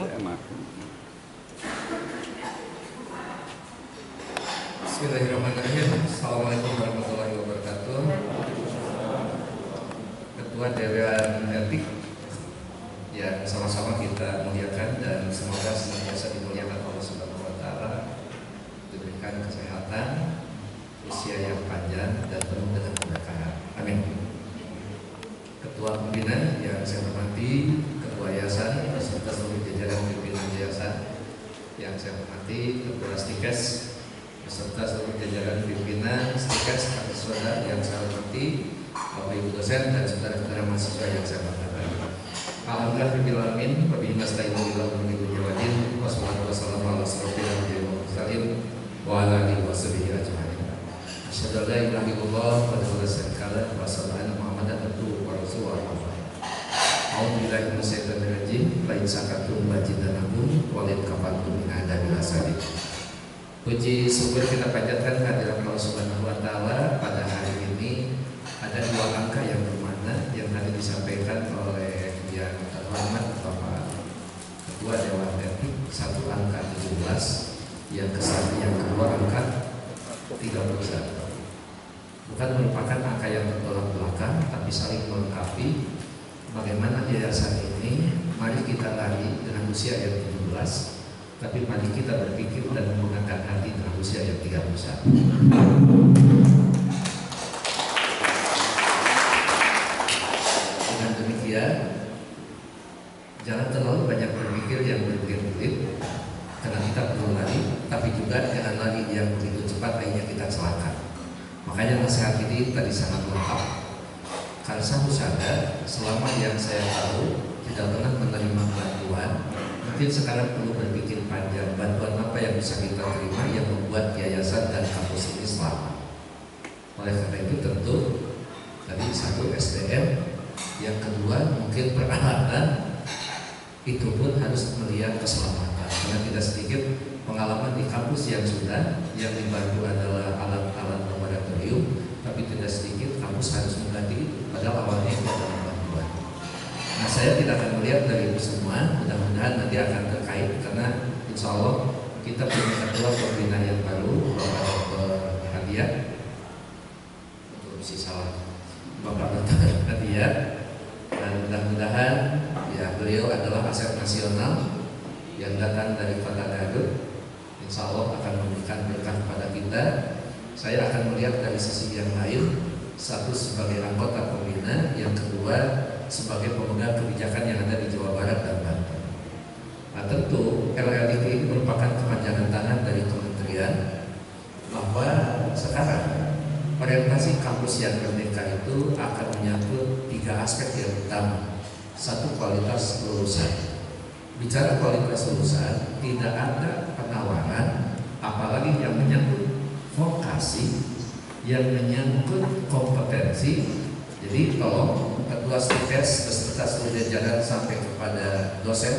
Bismillahirrahmanirrahim. Assalamualaikum warahmatullahi wabarakatuh. Ketua Dewan Etik yang sama-sama kita muliakan dan semoga senantiasa dimuliakan Allah Subhanahu wa taala, diberikan kesehatan, usia yang panjang dan penuh dengan keberkahan. Amin. Ketua Pembina yang saya hormati, Ketua Yayasan beserta seluruh jajaran pimpinan Yayasan yang saya hormati, Ketua Stikes beserta seluruh jajaran pimpinan Stikes, saudara yang saya hormati, Bapak Ibu dosen dan saudara-saudara mahasiswa yang saya banggakan. Alhamdulillah rabbil alamin, wa bihi nasta'inu ila umuri wadin, wassalatu wassalamu ala asyrofil anbiya'i wal mursalin wa ala alihi washabihi ajma'in. Asyhadu an la ilaha illallah wa la syarika lah wa asyhadu anna Muhammadan abduhu wa rasuluhu. A'udzu billahi minasyaitonir rajim. La in syakartum la azidannakum wa la in kafartum min adzabil asadid. Puji syukur kita panjatkan kehadirat Allah Subhanahu wa taala pada hari ini. Ada dua angka yang bermakna yang tadi disampaikan oleh yang terhormat Bapak Ketua Dewan Etik. Satu angka 17, yang kedua angka 31. Bukan merupakan angka yang bertolak belakang, tapi saling melengkapi. Bagaimana yayasan ini, mari kita lari dengan usia yang 17, tapi mari kita berpikir dan menggunakan hati dengan usia yang 31. Dengan demikian, jangan terlalu banyak berpikir yang berbelit-belit, karena kita perlu lari, tapi juga jangan lari yang begitu cepat akhirnya kita celaka. Makanya nasihat ini tadi sangat lengkap. Karena sadar selama yang saya tahu tidak pernah menerima bantuan, mungkin sekarang perlu berpikir panjang, bantuan apa yang bisa kita terima yang membuat yayasan dan kampus ini selamat. Oleh karena itu tentu tadi satu SDM, yang kedua mungkin peralatan, itu pun harus melihat keselamatan. Karena tidak sedikit pengalaman di kampus yang sudah yang dibantu adalah alat-alat laboratorium, tapi tidak sedikit kampus harus mengganti itu, padahal awalnya itu adalah bantuan. Nah, saya tidak akan melihat dari itu semua, mudah-mudahan nanti akan terkait, karena insya Allah kita punya ketua pembina yang baru, Bapak Dr. Hadiah, untuk mesti salah, Bapak Dr. Hadiah, dan mudah-mudahan ya beliau adalah aset nasional yang datang dari Kota Garut. Insya Allah akan memberikan berkah kepada kita. Saya akan melihat dari sisi yang lain, satu sebagai anggota pembina, yang kedua sebagai pemegang kebijakan yang ada di Jawa Barat dan Banten. Nah, tentu LLIT ini merupakan kepanjangan tangan dari kementerian, bahwa sekarang orientasi kampus yang merdeka itu akan menyangkut 3 aspek yang utama. Satu, kualitas lulusan. Bicara kualitas lulusan, tidak ada penawaran, apalagi yang menyangkut vokasi, yang menyangkut kompetensi. Jadi tolong Ketua Stikes beserta seluruh jajaran sampai kepada dosen,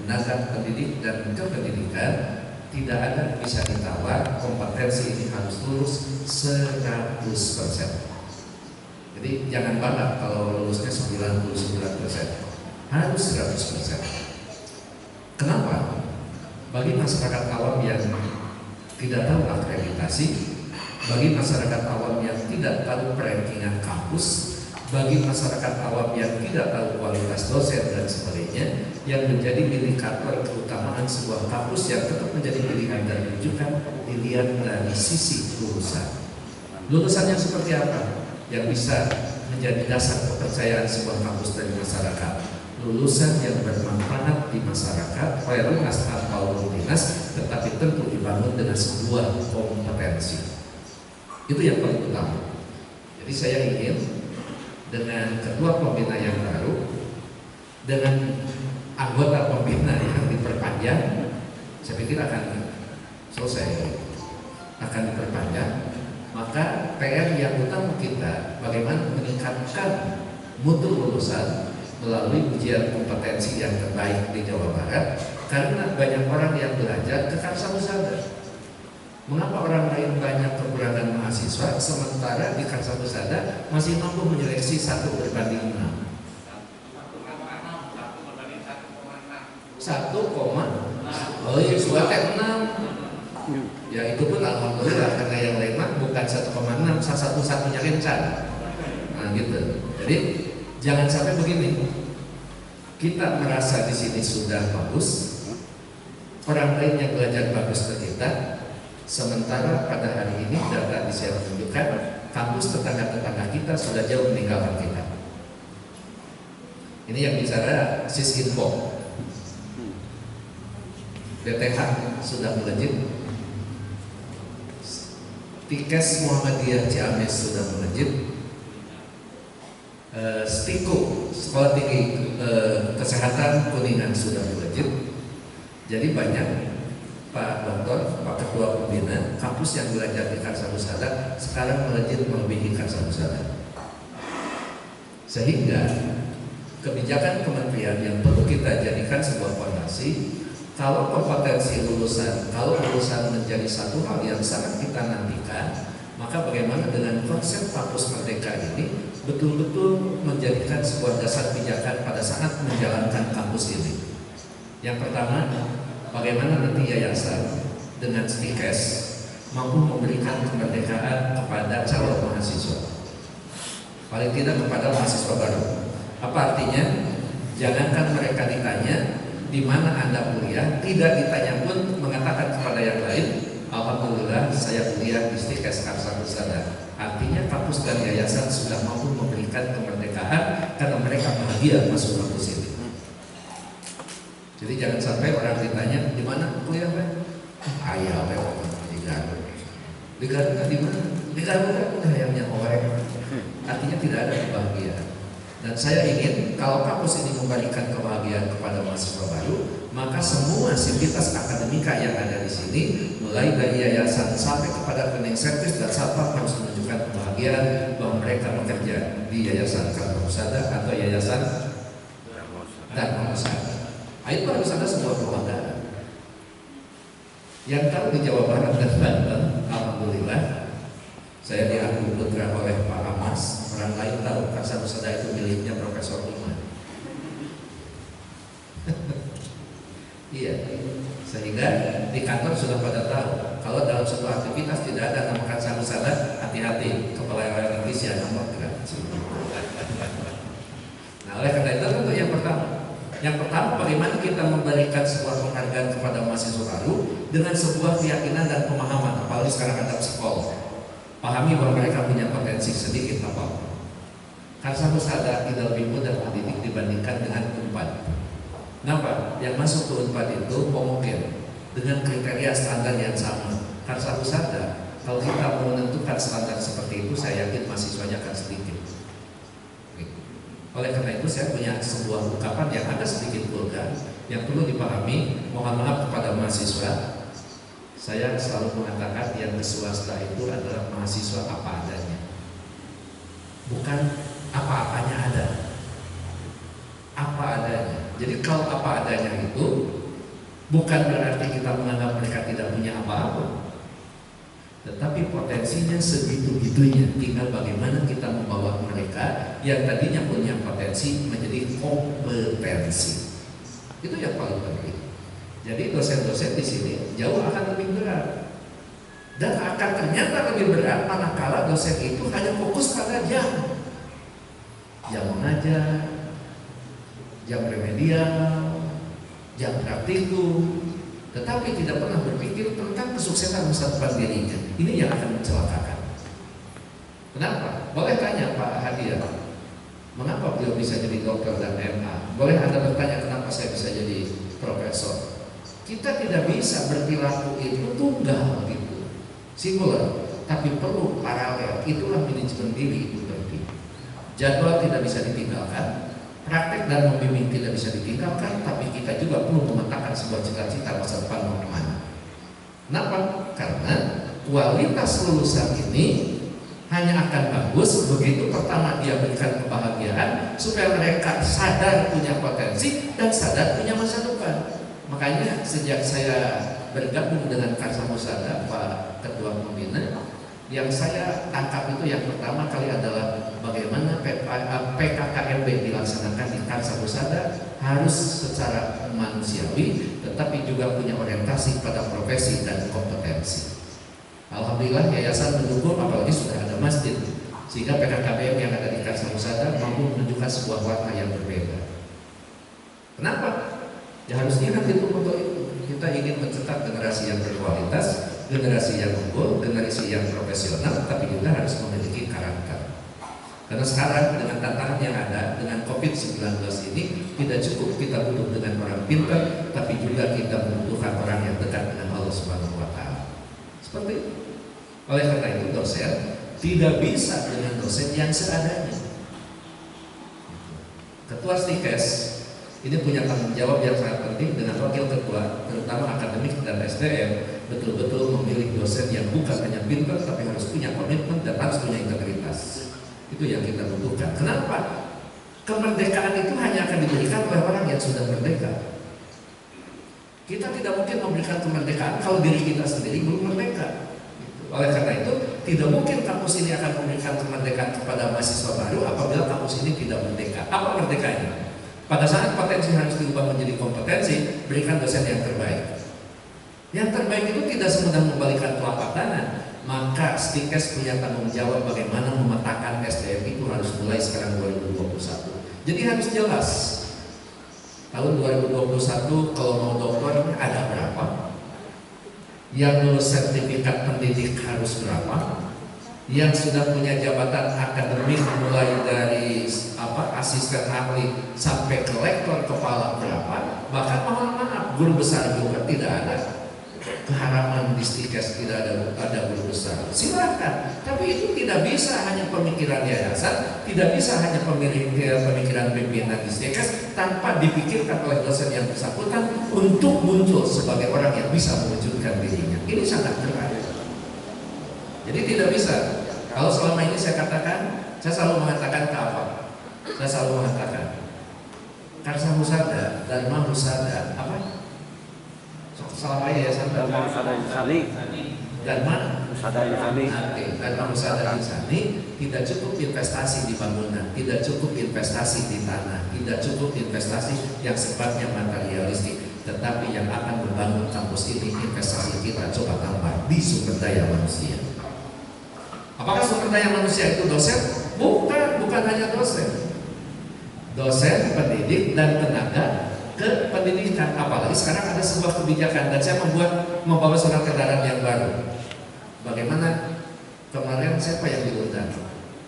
tenaga pendidik dan kependidikan, tidak ada bisa ditawar kompetensi ini harus lulus 100%. Jadi jangan bangga kalau lulusnya 99%, harus 100%. Kenapa? Bagi masyarakat awam yang tidak tahu akreditasi, bagi masyarakat awam yang tidak tahu perankingan kampus, bagi masyarakat awam yang tidak tahu kualitas dosen dan sebagainya, yang menjadi indikator keutamaan sebuah kampus yang tetap menjadi pilihan dan rujukan dilihat dari sisi lulusan. Lulusan yang seperti apa yang bisa menjadi dasar kepercayaan sebuah kampus dari masyarakat? Lulusan yang bermanfaat di masyarakat, loyalitas atau rutinitas, tetapi tentu dibangun dengan sebuah kompetensi. Itu yang paling utama. Jadi saya ingin dengan ketua pembina yang baru, dengan anggota pembina yang diperpanjang, saya pikir akan selesai, akan diperpanjang. Maka PR yang utama kita bagaimana meningkatkan mutu lulusan melalui ujian kompetensi yang terbaik di Jawa Barat, karena banyak orang yang belajar ke Karsamusada. Mengapa orang lain banyak kekurangan mahasiswa, sementara di Karsamusada masih mampu menyeleksi 1/6? Oh iya, suara 6. Ya itu pun alhamdulillah karena yang lain mah bukan 1,6, satu-satunya kencan. Nah gitu. Jadi jangan sampai begini. Kita merasa di sini sudah bagus, orang lain yang belajar bagus ke kita, sementara pada hari ini data bisa menunjukkan kampus tetangga-tetangga kita sudah jauh meninggalkan kita. Ini yang bicara Sisinfo. DTH sudah melejit, Tikes Muhammadiyah Ciamis sudah melejit, Stiko Sekolah Tinggi Kesehatan Kuningan sudah melejit. Jadi banyak Pak Dokter, Pak Ketua Pembina, kampus yang belajar di Karsa Husada sekarang melejit melebihi Karsa Husada. Sehingga kebijakan kementerian yang perlu kita jadikan sebuah fondasi. Kalau kompetensi lulusan, kalau lulusan menjadi satu hal yang sangat kita nantikan, maka bagaimana dengan konsep kampus merdeka ini betul-betul menjadikan sebuah dasar pijakan pada saat menjalankan kampus ini. Yang pertama, bagaimana nanti yayasan dengan Stikes mampu memberikan kemerdekaan kepada calon mahasiswa, paling tidak kepada mahasiswa baru. Apa artinya? Jangankan mereka ditanya di mana Anda kuliah, tidak ditanya pun mengatakan kepada yang lain, alhamdulillah saya kuliah di Stikes Karsa Husada. Artinya kampus dan yayasan sudah mampu memberikan kemerdekaan karena mereka bahagia masuk kampus ini. Jadi jangan sampai orang ditanya di mana kuliah, Pak? Ayah, di Garut. Di Garut di mana? Di Garut kan ayamnya orang. Artinya tidak ada kebahagiaan. Dan saya ingin kalau kampus ini memberikan kebahagiaan kepada mahasiswa baru, maka semua sivitas akademika yang ada di sini, mulai dari yayasan sampai kepada cleaning service dan satpam harus menunjukkan kebahagiaan bahwa mereka bekerja di yayasan Karsa Husada atau yayasan Dharma Husada. Itu harus ada sebuah kebanggaan. Yang tahu di Jawa Barat dan Banten, alhamdulillah, saya diaku putra oleh Pak Amas. Orang lain tahu Karsa Husada itu miliknya Profesor Iman. Iya, sehingga di kantor sudah pada tahu kalau dalam suatu aktivitas tidak ada nama Karsa Husada, hati-hati, kepala Indonesia nomor gerak. Nah, oleh karena itu untuk yang pertama. Yang pertama, bagaimana kita memberikan sebuah penghargaan kepada mahasiswa baru dengan sebuah keyakinan dan pemahaman, apalagi sekarang ada psikolog. Pahami bahwa mereka punya potensi sedikit apa. Karsa Husada tidak lebih mudah mendidik dibandingkan dengan Unpad. Kenapa? Yang masuk ke Unpad itu homogen dengan kriteria standar yang sama. Karsa Husada, kalau kita menentukan standar seperti itu, saya yakin mahasiswanya akan sedikit. Oleh karena itu saya punya sebuah ungkapan yang ada sedikit vulgar yang perlu dipahami. Mohon maaf kepada mahasiswa. Saya selalu mengatakan yang di swasta itu adalah mahasiswa apa adanya, bukan apa-apanya ada. Apa adanya. Jadi kalau apa adanya itu bukan berarti kita menganggap mereka tidak punya apa-apa, tetapi potensinya segitu-gitunya. Tinggal bagaimana kita membawa mereka yang tadinya punya potensi menjadi kompetensi. Itu yang paling penting. Jadi dosen-dosen di sini jauh akan lebih berat, dan akan ternyata lebih berat manakala dosen itu hanya fokus pada jam mengajar, jam remedial, jam praktikum, tetapi tidak pernah berpikir tentang kesuksesan masa depan dirinya. Ini yang akan mencelakakan. Kenapa? Boleh tanya Pak Hadiah, mengapa beliau bisa jadi dokter dan MA? Boleh Anda bertanya kenapa saya bisa jadi profesor? Kita tidak bisa berperilaku itu tunggal gitu, singular, tapi perlu paralel. Itulah manajemen diri itu penting. Jadwal tidak bisa ditinggalkan, praktek dan membimbing tidak bisa ditinggalkan, tapi kita juga perlu memetakan sebuah cita-cita masa depan mau kemana. Kenapa? Karena kualitas lulusan ini hanya akan bagus begitu pertama dia berikan kebahagiaan supaya mereka sadar punya potensi dan sadar punya masa depan. Makanya sejak saya bergabung dengan Karsa Husada, Pak Ketua Pembina, yang saya tangkap itu yang pertama kali adalah bagaimana PKKMB dilaksanakan di Karsa Husada harus secara manusiawi, tetapi juga punya orientasi pada profesi dan kompetensi. Alhamdulillah yayasan mendukung, apalagi sudah ada masjid, sehingga PKKBM yang ada di Karsa Husada mampu menunjukkan sebuah warna yang berbeda. Kenapa? Ya harusnya kan itu untuk itu. Kita ingin mencetak generasi yang berkualitas, generasi yang unggul, generasi yang profesional, tapi juga harus memiliki karakter. Karena sekarang dengan tantangan yang ada, dengan COVID-19 ini, tidak cukup kita duduk dengan orang pintar, tapi juga kita membutuhkan orang yang dekat dengan Allah Subhanahu wa Ta'ala. Seperti itu. Oleh karena itu dosen tidak bisa dengan dosen yang seadanya. Ketua Stikes ini punya tanggung jawab yang sangat penting dengan wakil ketua, terutama akademik dan SDM, betul-betul memilih dosen yang bukan hanya pintar, tapi harus punya komitmen dan harus punya integritas. Itu yang kita butuhkan. Kenapa? Kemerdekaan itu hanya akan diberikan oleh orang yang sudah merdeka. Kita tidak mungkin memberikan kemerdekaan kalau diri kita sendiri belum merdeka. Oleh karena itu, tidak mungkin kampus ini akan memberikan kemerdekaan kepada mahasiswa baru apabila kampus ini tidak merdeka. Apa merdekanya? Pada saat potensi harus diubah menjadi kompetensi, berikan dosen yang terbaik. Yang terbaik itu tidak semudah membalikan telapak tangan. Maka Stikes punya tanggung jawab bagaimana memetakan SDM itu harus mulai sekarang 2021. Jadi harus jelas. Tahun 2021 kalau mau dokter ada berapa? Yang lulus sertifikat pendidik harus berapa? Yang sudah punya jabatan akademik mulai dari asisten ahli sampai ke lektor kepala berapa? Bahkan mohon maaf, guru besar juga tidak ada. Keharapan di Stikes tidak ada guru besar. Silakan, tapi itu tidak bisa hanya pemikiran yayasan, tidak bisa hanya pemikiran pimpinan di Stikes tanpa dipikirkan oleh dosen yang bersangkutan untuk muncul sebagai orang yang bisa mewujudkan dirinya. Ini sangat berat. Jadi tidak bisa. Kalau selama ini saya katakan, saya selalu mengatakan ke apa? Saya selalu mengatakan Karsa Husada, Dharma Husada, apa? Salah yayasan Dharma Husada Insani. Dharma Husada Insani. Dharma Husada Insani tidak cukup investasi di bangunan, tidak cukup investasi di tanah, tidak cukup investasi yang sifatnya materialistik, tetapi yang akan membangun kampus ini investasi kita coba tambah di sumber daya manusia. Apakah sumber daya manusia itu dosen? Bukan hanya dosen. Dosen, pendidik, dan tenaga ke pendidikan. Apalagi sekarang ada sebuah kebijakan dan saya membawa surat edaran yang baru. Bagaimana kemarin siapa yang diundang?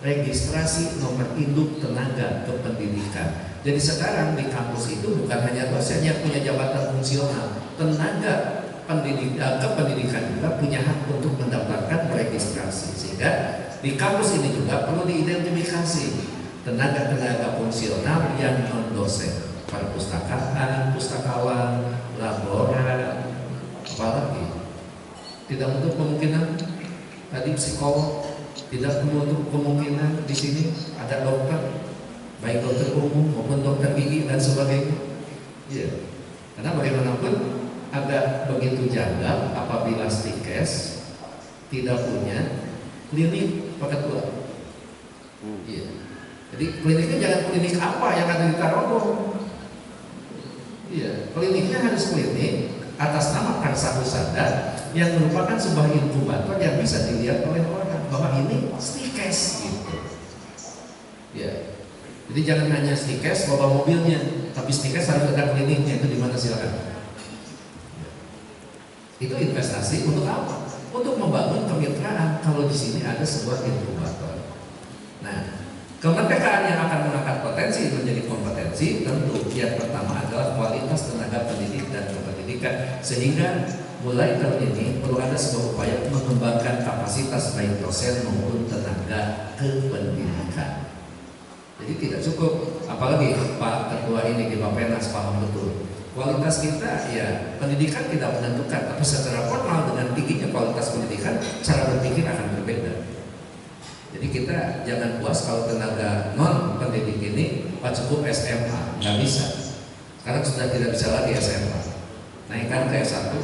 Registrasi nomor induk tenaga kependidikan. Jadi sekarang di kampus itu bukan hanya dosen yang punya jabatan fungsional, tenaga kependidikan juga punya hak untuk mendapatkan registrasi. Sehingga di kampus ini juga perlu diidentifikasi tenaga-tenaga fungsional yang non dosen. Perpustakaan, pustakawan, laboratorium, apalagi tidak untuk kemungkinan tadi psikolog, tidak untuk kemungkinan di sini ada dokter, baik dokter umum maupun dokter gigi dan sebagainya. Iya, karena bagaimanapun agak begitu janggal apabila Stikes tidak punya klinik Pak Ketua. Iya, jadi kliniknya jangan klinik apa yang ada di Tarogong. Iya, kliniknya harus klinik atas nama Karsa Husada yang merupakan sebuah inkubator yang bisa dilihat oleh orang bahwa ini Stikes gitu. Ya, jadi jangan hanya Stikes bawa mobilnya, tapi Stikes harus ada kliniknya. Itu di mana silakan. Itu investasi untuk apa? Untuk membangun kemitraan. Kalau di sini ada sebuah inkubator. Nah, kemerdekaan yang akan mengangkat potensi menjadi kompetensi tentu yang pertama adalah kualitas tenaga pendidik dan kependidikan, sehingga mulai tahun ini perlu ada sebuah upaya mengembangkan kapasitas baik dosen maupun tenaga kependidikan. Jadi tidak cukup, apalagi Pak Ketua ini di Bapenas paham betul kualitas kita ya pendidikan tidak menentukan, tapi secara formal dengan tingginya kualitas pendidikan cara berpikir akan berbeda. Jadi kita jangan puas kalau tenaga non pendidik ini cukup SMA, nggak bisa. Sekarang sudah tidak bisa lagi SMA, naikkan ke S1.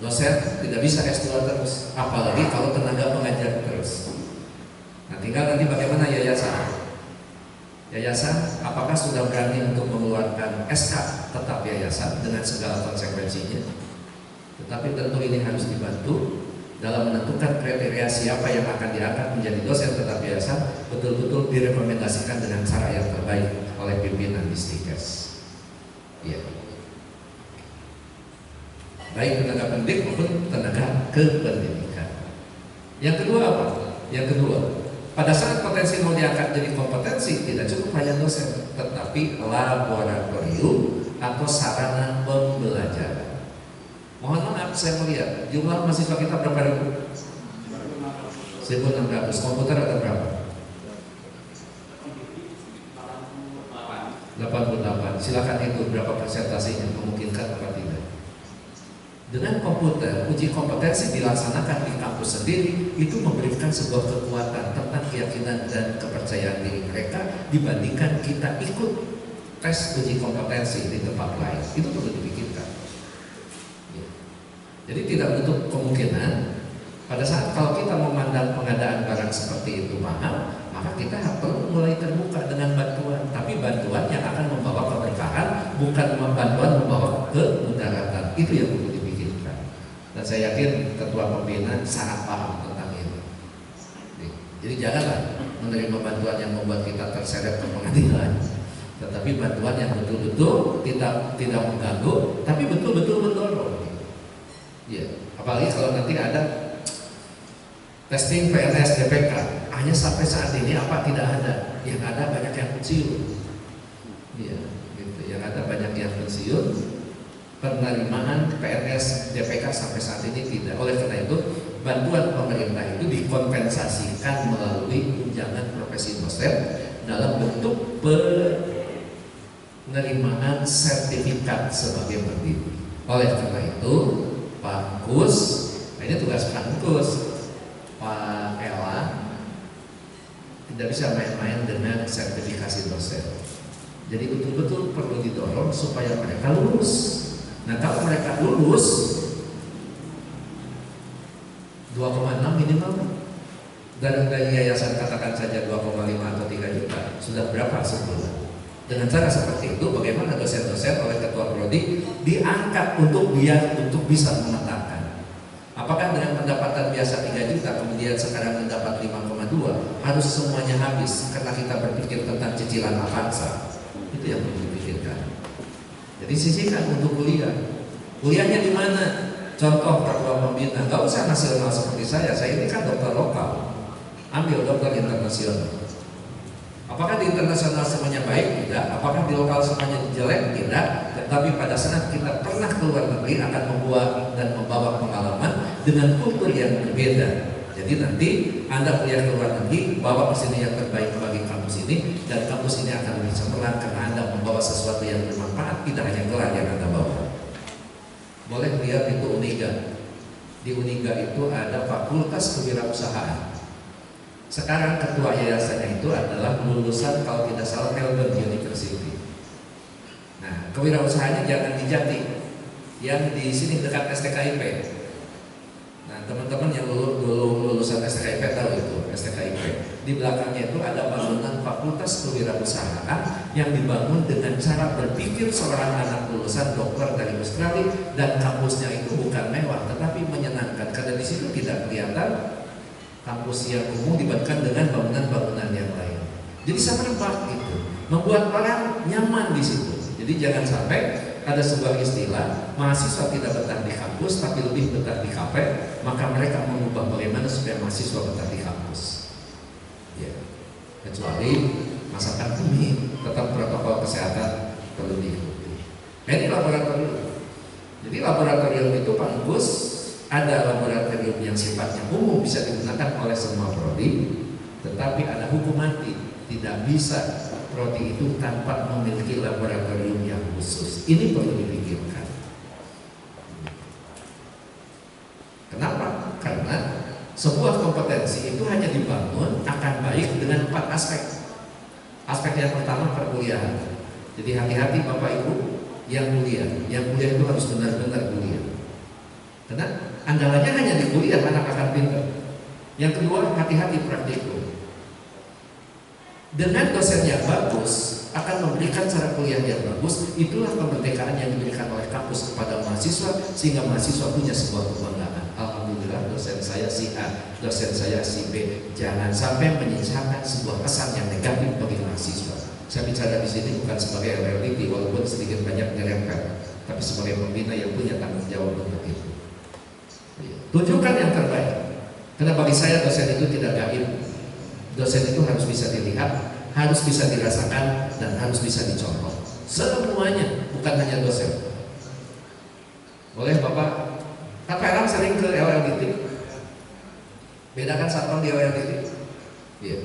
Dosen tidak bisa S2 terus, apalagi kalau tenaga pengajar terus. Nah tinggal nanti bagaimana yayasan. Yayasan apakah sudah berani untuk mengeluarkan SK tetap yayasan dengan segala konsekuensinya? Tetapi tentu ini harus dibantu dalam menentukan kriteria siapa yang akan diangkat menjadi dosen tetap yayasan, betul-betul direkomendasikan dengan cara yang terbaik oleh pimpinan Distikes. Ya. Baik tenaga pendidik maupun tenaga kependidikan. Yang kedua apa? Yang kedua, pada saat potensi mau diangkat jadi kompetensi, tidak cukup hanya dosen, tetapi laboratorium atau sarana pembelajaran. Mohon maaf, saya melihat jumlah mahasiswa kita berapa ribu? 1.600. Komputer ada berapa? 88. Silakan itu berapa persentasenya, memungkinkan apa tidak? Dengan komputer, uji kompetensi dilaksanakan di kampus sendiri, itu memberikan sebuah kekuatan tentang keyakinan dan kepercayaan diri mereka dibandingkan kita ikut tes uji kompetensi di tempat lain. Itu perlu dipikirkan. Jadi tidak menutup kemungkinan pada saat kalau kita memandang pengadaan barang seperti itu mahal, maka kita perlu mulai terbuka dengan bantuan. Tapi bantuan yang akan membawa keberkahan, bukan bantuan membawa kemudaratan. Itu yang perlu dipikirkan. Dan saya yakin ketua pembina sangat paham tentang ini. Jadi janganlah menerima bantuan yang membuat kita terseret ke pengadilan. Tetapi bantuan yang betul-betul tidak mengganggu, tapi betul-betul mendorong. Ya, apalagi kalau nanti ada testing PNS DPK, hanya sampai saat ini apa tidak ada, yang ada banyak yang pensiun. Ya, gitu. Yang ada banyak yang pensiun. Penerimaan PNS DPK sampai saat ini tidak. Oleh karena itu, bantuan pemerintah itu dikompensasikan melalui tunjangan profesi dosen dalam bentuk penerimaan sertifikat sebagai pendiri. Oleh karena itu, Pak Kus, ini tugas Pak Kus, Pak Ella tidak bisa main-main dengan sertifikasi dosen. Jadi betul-betul perlu didorong supaya mereka lulus. Nah kalau mereka lulus 2,6 minimal, dari yayasan katakan saja 2,5 atau 3 juta, sudah berapa sebulan? Dengan cara seperti itu, bagaimana dosen-dosen oleh ketua prodi diangkat untuk bisa memetakan. Apakah dengan pendapatan biasa 3 juta, kemudian sekarang mendapat 5,2, harus semuanya habis karena kita berpikir tentang cicilan Avanza? Itu yang perlu dipikirkan. Jadi sisihkan untuk kuliah. Kuliahnya di mana? Contoh ketua pembina, nggak usah nasional seperti saya ini kan dokter lokal. Ambil dokter internasional. Apakah di internasional semuanya baik? Tidak. Apakah di lokal semuanya jelek? Tidak. Tetapi pada saat kita pernah keluar negeri akan membuat dan membawa pengalaman dengan kultur yang berbeda. Jadi nanti Anda kuliah ke luar negeri, bawa ke sini yang terbaik bagi kampus ini, dan kampus ini akan lebih cemerlang karena Anda membawa sesuatu yang bermanfaat, tidak hanya gelar yang Anda bawa. Boleh lihat itu Uniga. Di Uniga itu ada Fakultas Kewirausahaan. Sekarang ketua yayasannya itu adalah lulusan kalau tidak salah Melbourne University. Nah, kewirausahaannya jangan di Jati, yang di sini dekat STKIP. Nah, teman-teman yang lulusan STKIP tahu itu STKIP. Di belakangnya itu ada bangunan Fakultas Kewirausahaan yang dibangun dengan cara berpikir seorang anak lulusan dokter dari Australia, dan kampusnya itu bukan mewah tetapi menyenangkan karena di situ tidak kelihatan kampus yang umum dibandingkan dengan bangunan-bangunan yang lain. Jadi semerbak itu membuat orang nyaman di situ. Jadi jangan sampai ada sebuah istilah mahasiswa tidak betah di kampus tapi lebih betah di kafe, maka mereka mengubah bagaimana supaya mahasiswa betah di kampus. Ya, kecuali masa pandemi tetap protokol kesehatan perlu diikuti. Nah, ini laboratorium. Jadi laboratorium itu Pak Gus, ada laboratorium yang sifatnya umum bisa digunakan oleh semua prodi, tetapi ada hukum mati, tidak bisa prodi itu tanpa memiliki laboratorium yang khusus. Ini perlu dipikirkan. Kenapa? Karena sebuah kompetensi itu hanya dibangun akan baik dengan 4 aspek. Aspek yang pertama perkuliahan. Jadi hati-hati Bapak Ibu yang kuliah itu harus benar-benar kuliah. Karena andalannya hanya di kuliah anak akan pintar. Yang kedua, hati-hati praktikum. Dengan dosen yang bagus akan memberikan cara kuliah yang bagus. Itulah kemerdekaan yang diberikan oleh kampus kepada mahasiswa, sehingga mahasiswa punya sebuah kebanggaan. Alhamdulillah dosen saya si A, dosen saya si B. Jangan sampai menyisakan sebuah kesan yang negatif bagi mahasiswa. Saya bicara di sini bukan sebagai LLDT, walaupun sedikit banyak menyerempet, tapi sebagai pembina yang punya tanggung jawab untuk itu. Tunjukkan yang terbaik. Karena bagi saya dosen itu tidak gaib. Dosen itu harus bisa dilihat, harus bisa dirasakan, dan harus bisa dicontoh. Semuanya, bukan hanya dosen. Boleh Bapak? Kan Pak Elang sering ke LLDT. Bedakan satpam di LLDT? Iya.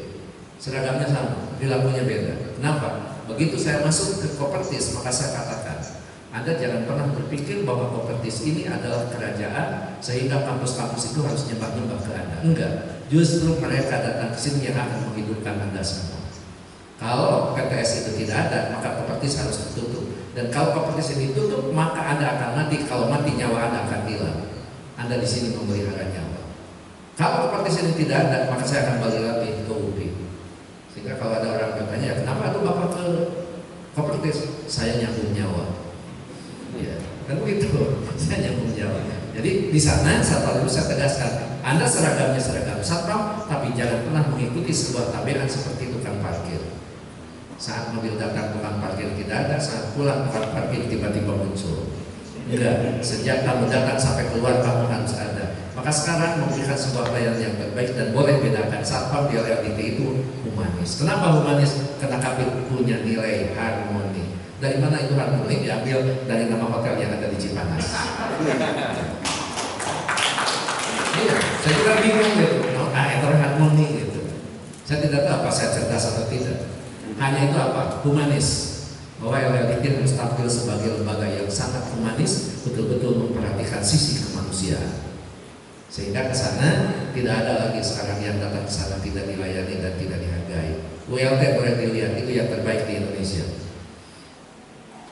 Seragamnya sama, perilakunya beda. Kenapa? Begitu saya masuk ke Kopertis, maka saya katakan, Anda jangan pernah berpikir bahwa Kopertis ini adalah kerajaan sehingga kampus-kampus itu harus nyembah-nyembah ke Anda. Enggak. Justru mereka datang ke sini yang akan menghidupkan Anda semua. Kalau PTS itu tidak ada, maka Kopertis harus ditutup. Dan kalau Kopertis ini ditutup, maka Anda akan mati. Kalau mati, nyawa Anda akan hilang. Anda di sini memelihara nyawa. Kalau Kopertis ini tidak ada, maka saya akan balik lagi ke UPI. Sehingga kalau ada orang bertanya, kenapa tuh Bapak ke Kopertis? Saya nyambung nyawa. Ya, kan begitu. Saya nyambung nyawa. Jadi di sana satpam itu saya tegaskan, Anda seragamnya seragam satpam, tapi jangan pernah mengikuti sebuah tabiat seperti tukang parkir. Saat mobil datang tukang parkir tidak ada, saat pulang tukang parkir tiba-tiba muncul. Enggak, sejak kamu datang sampai keluar kamu harus ada. Maka sekarang memberikan sebuah pelayanan yang terbaik, dan boleh bedakan satpam di LLDT itu humanis. Kenapa humanis? Karena kami punya nilai harmoni. Dari mana itu harmoni? Diambil dari nama hotel yang ada di Cipanas. Iya, saya juga bingung gitu. Itu harmoni gitu. Saya tidak tahu apa saya cerdas atau tidak. Hanya itu apa? Humanis. Bahwa LLDT harus tampil sebagai lembaga yang sangat humanis, betul-betul memperhatikan sisi kemanusiaan. Sehingga ke sana tidak ada lagi sekarang yang datang ke sana tidak dilayani dan tidak dihargai. ULT boleh dilihat, itu yang terbaik di Indonesia.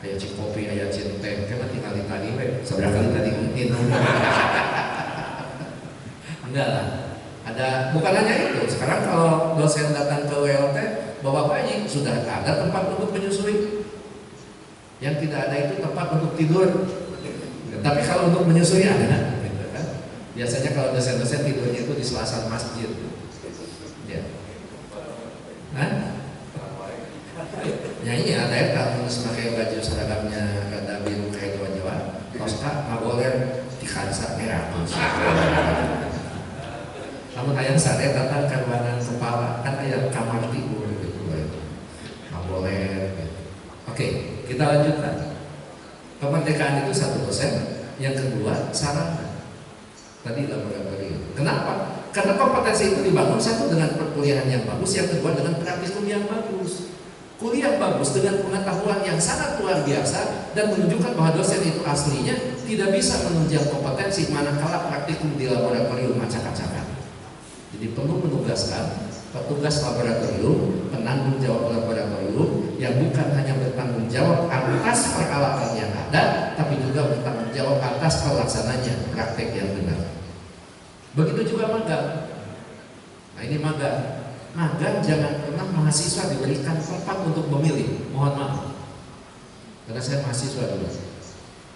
Ayo cik kopi, ayo cik teh, karena tinggal di tadi, seberapa kali tadi mungkin. Enggak lah. Ada, bukan hanya itu. Sekarang kalau dosen datang ke WLT bawa bayi, sudah ada tempat untuk menyusui. Yang tidak ada itu tempat untuk tidur. Tapi kalau untuk menyusui ada. Gitu kan? Biasanya kalau dosen-dosen tidurnya itu di selasar masjid. Ya. Hah? Ya iya, ada yang kalau pakai baju seragamnya ada biru kayak Jawa-Jawa, toska nggak boleh dikansa merah. Namun ayam sare datang karwanan kepala kan ayam kamar tidur gitu, nggak boleh. Oke, kita lanjutkan. Kemerdekaan itu satu dosen, yang kedua sarana. Tadi laboratorium. Kenapa? Karena kompetensi itu dibangun satu dengan perkuliahan yang bagus, yang kedua dengan praktikum yang bagus. Kuliah bagus dengan pengetahuan yang sangat luar biasa dan menunjukkan bahwa dosen itu aslinya tidak bisa menunjang kompetensi manakala praktikum di laboratorium acak-acakan. Jadi perlu menugaskan petugas laboratorium, penanggung jawab laboratorium yang bukan hanya bertanggung jawab atas peralatan yang ada, tapi juga bertanggung jawab atas pelaksananya praktek yang benar. Begitu juga magang. Nah ini magang. Magang jangan pernah mahasiswa diberikan tempat untuk memilih. Mohon maaf. Karena saya mahasiswa dulu.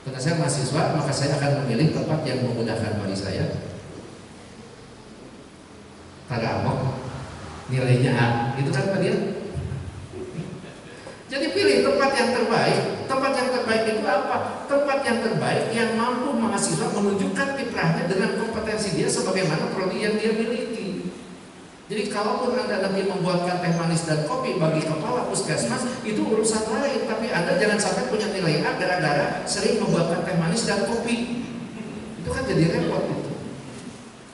Karena saya mahasiswa, maka saya akan memilih tempat yang memudahkan bagi saya. Pada amok, nilainya A, itu kan Pak dia. Jadi pilih tempat yang terbaik. Tempat yang terbaik itu apa? Tempat yang terbaik yang mampu mahasiswa menunjukkan kiprahnya dengan kompetensi dia sebagaimana prodi yang dia miliki. Jadi kalaupun Anda nanti membuatkan teh manis dan kopi bagi kepala puskesmas, itu urusan lain. Tapi Anda jangan sampai punya nilai A gara-gara sering membuatkan teh manis dan kopi. Itu kan jadi repot itu.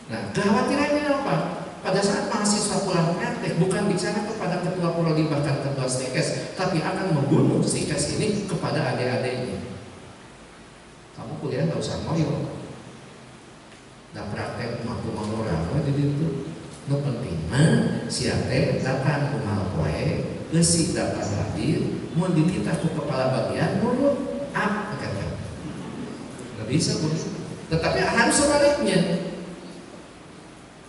Nah, kekhawatirannya apa? Pada saat mahasiswa pulang praktek, bukan bicara kepada ketua prodi bahkan ketua stikes, tapi akan membunuh stikes ini kepada adik-adiknya. Kamu kuliah nggak usah ngoyo. Nah praktek mampu mengurang, jadi itu. No penting mah siate datang kumaha poe, geusik datang hadir, mun dititah ku kepala bagian nurut kata. Enggak bisa Bu. Tetapi harus sebaliknya.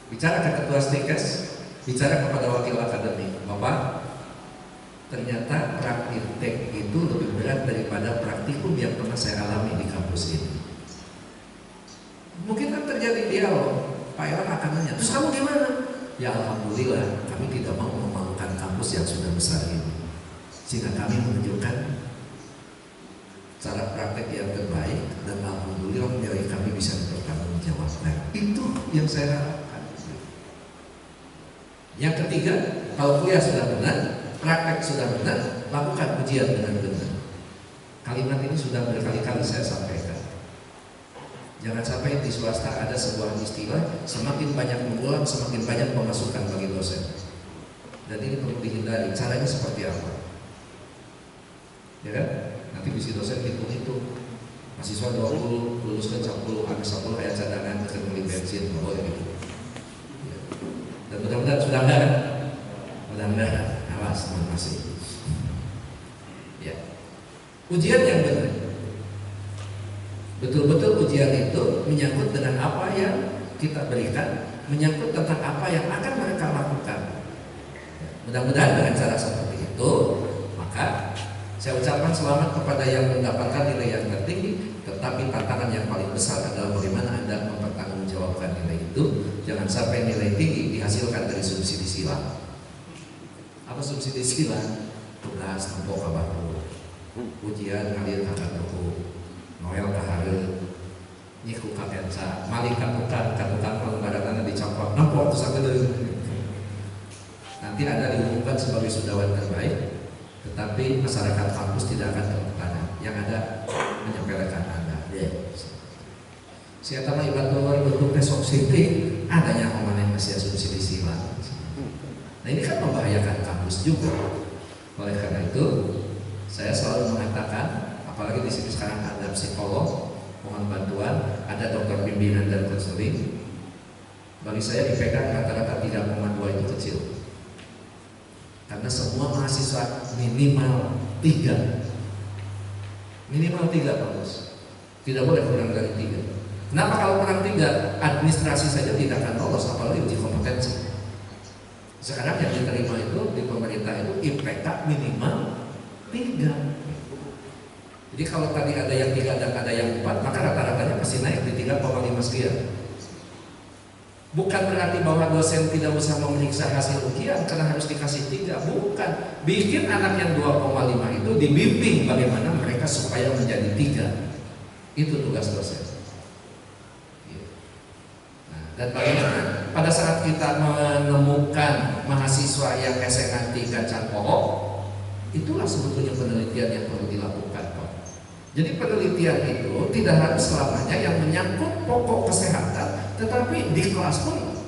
Bicara ke ketua stikes, bicara kepada wakil akademik, Bapak, ternyata praktik itu lebih berat daripada praktikum yang pernah saya alami di kampus ini. Mungkin kan terjadi dialog, Pak Iwan akan nanya, terus kamu gimana? Ya alhamdulillah, kami tidak mau memalukan kampus yang sudah besar ini, sehingga kami menunjukkan cara praktek yang terbaik, dan alhamdulillah nilai kami bisa dipertanggungjawabkan. Itu yang saya harapkan. Yang ketiga, kalau kuliah sudah benar, praktek sudah benar, lakukan ujian dengan benar. Kalimat ini sudah berkali-kali saya sampaikan. Jangan sampai di swasta ada sebuah istilah, semakin banyak mengulang, semakin banyak pemasukan bagi dosen. Dan ini perlu dihindari. Caranya seperti apa? Ya kan? Nanti visi dosen hitung-hitung. Mahasiswa 20, luluskan 10, ambil 10 kayak cadangan, akan beli bensin, boleh gitu. Ya. Dan mudah-mudahan sudah enggak kan? Mudah-mudahan. Awas, terima kasih. Ya. Ujian yang benar. Betul-betul ujian itu menyangkut dengan apa yang kita berikan, menyangkut tentang apa yang akan mereka lakukan. Mudah-mudahan dengan cara seperti itu, maka saya ucapkan selamat kepada yang mendapatkan nilai yang tertinggi. Tetapi tantangan yang paling besar adalah bagaimana Anda mempertanggungjawabkan nilai itu. Jangan sampai nilai tinggi dihasilkan dari subsidi silang. Apa subsidi silang? Tugas tempo kabaku, ujian ngalir kakak-kakak, Noel kahareu, nyiku kakenca, malik katukang lembaran dicopot, nampak terus aku dari. Nanti Anda diumumkan sebagai sudawan terbaik, tetapi masyarakat kampus tidak akan tepuk tangan. Yang ada menyepelekan Anda. Saya tahu ibatul luar bentuk besok siti, adanya omongan masih subsidi silang. Nah ini kan membahayakan kampus juga. Oleh karena itu, saya selalu mengatakan, apalagi di sini sekarang ada psikolog, mohon bantuan, ada dokter bimbingan dan konseling. Bagi saya dipegang rata-rata 3,2 itu kecil. Karena semua mahasiswa minimal 3. Minimal 3 Pak Bos. Tidak boleh kurang dari 3. Kenapa kalau kurang 3? Administrasi saja tidak akan lolos, apalagi uji kompetensi. Sekarang yang diterima itu di pemerintah itu IPK minimal 3. Jadi kalau tadi ada yang 3 dan ada yang 4, maka rata-ratanya pasti naik di 3,5 sekian. Bukan berarti bahwa dosen tidak usah memeriksa hasil ujian karena harus dikasih 3. Bukan. Bikin anak yang 2,5 itu dibimbing bagaimana mereka supaya menjadi 3. Itu tugas dosen. Nah, dan bagaimana pada saat kita menemukan mahasiswa yang SMA 3 canpok, itulah sebetulnya penelitian yang perlu dilakukan, Pak. Jadi penelitian itu tidak harus selamanya yang menyangkut pokok kesehatan, tetapi di kelas pun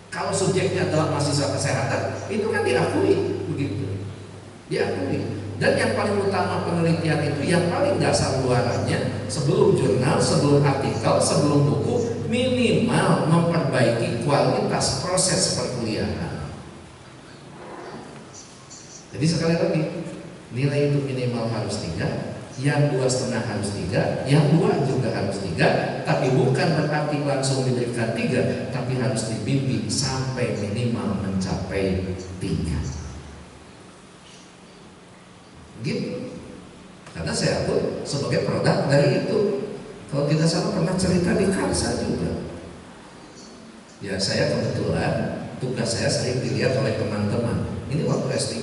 kalau subjeknya adalah mahasiswa kesehatan, itu kan diakui begitu, diakui. Dan yang paling utama penelitian itu, yang paling dasar luarannya, sebelum jurnal, sebelum artikel, sebelum buku, minimal memperbaiki kualitas proses perkuliahan. Jadi sekali lagi, nilai itu minimal harus 3, yang 2,5 harus 3, yang 2 juga harus 3, tapi bukan berarti langsung diberikan 3, tapi harus dibimbing sampai minimal mencapai 3. Gitu. Karena saya pun sebagai produk dari itu. Kalau tidak salah pernah cerita di Karsa juga. Ya saya kebetulan tugas saya sering dilihat oleh teman-teman. Ini waktu S3.